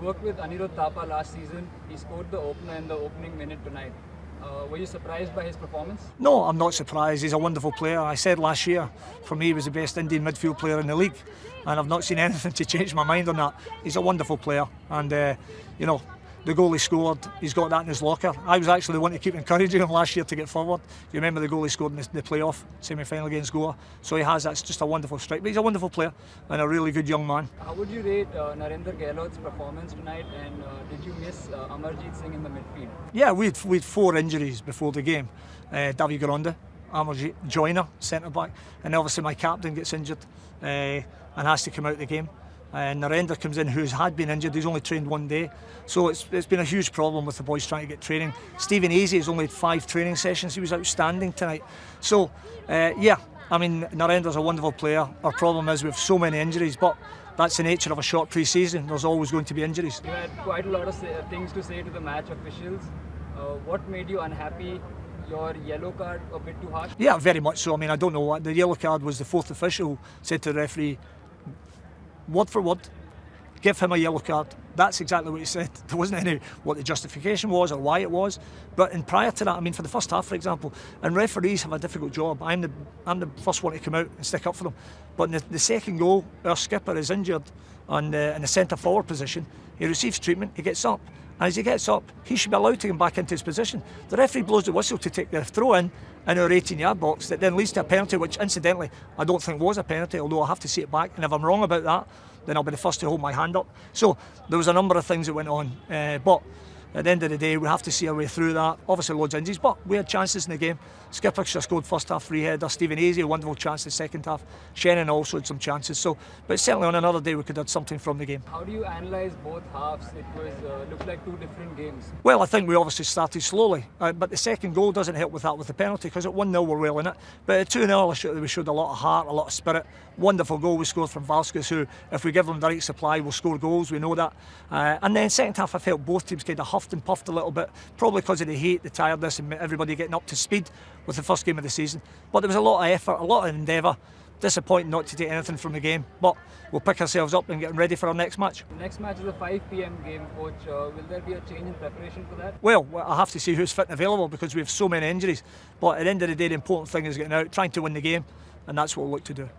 worked with Anirudh Thapa last season. He scored the opener in the opening minute tonight. Were you surprised by his performance? No, I'm not surprised. He's a wonderful player. I said last year, for me, he was the best Indian midfield player in the league, and I've not seen anything to change my mind on that. He's a wonderful player, and you know, the goal he scored, he's got that in his locker. I was actually the one to keep encouraging him last year to get forward. You remember the goal he scored in the playoff semi-final against Goa? So he has, that's just a wonderful strike. But he's a wonderful player and a really good young man. How would you rate Narendra Gehlot's performance tonight, and did you miss Amarjeet Singh in the midfield? Yeah, we had 4 injuries before the game. Davi Gronda, Amarjeet, Joyner, centre-back, and obviously my captain gets injured and has to come out of the game. And Narendra comes in, who's had been injured. He's only trained 1 day, so it's been a huge problem with the boys trying to get training. Stephen Easy has only had 5 training sessions. He was outstanding tonight. So yeah, I mean, Narendra's a wonderful player. Our problem is we have so many injuries, but that's the nature of a short pre-season. There's always going to be injuries. You had quite a lot of things to say to the match officials. What made you unhappy? Your yellow card a bit too harsh? Yeah, very much so. I mean, I don't know what the yellow card was. The 4th official said to the referee, word for word, give him a yellow card. That's exactly what he said. There wasn't any what the justification was or why it was. But prior to that, I mean, for the first half, for example, and referees have a difficult job. I'm the first one to come out and stick up for them. But in the second goal, our skipper is injured in the centre forward position. He receives treatment. He gets up. And as he gets up, he should be allowed to come back into his position. The referee blows the whistle to take the throw in our 18-yard box that then leads to a penalty, which incidentally I don't think was a penalty, although I have to see it back. And if I'm wrong about that, then I'll be the first to hold my hand up. So there was a number of things that went on. But at the end of the day, we have to see our way through that. Obviously loads of injuries, but we had chances in the game. Skipper should have scored first half free header. Stephen Easy, a wonderful chance in the second half. Shannon also had some chances. So, but certainly on another day we could have had something from the game. How do you analyse both halves? It was looked like 2 different games. Well, I think we obviously started slowly, but the second goal doesn't help with that, with the penalty, because at 1-0 we're well in it. But at 2-0 we showed a lot of heart, a lot of spirit. Wonderful goal we scored from Valskas, who, if we give them the right supply, will score goals, we know that. And then second half I felt both teams kind of huffed and puffed a little bit, probably because of the heat, the tiredness, and everybody getting up to speed with the first game of the season. But there was a lot of effort, a lot of endeavour. Disappointing not to take anything from the game, but we'll pick ourselves up and get ready for our next match. The next match is a 5 p.m. game, coach. Will there be a change in preparation for that? Well, I have to see who's fit and available because we have so many injuries. But at the end of the day, the important thing is getting out, trying to win the game, and that's what we'll look to do.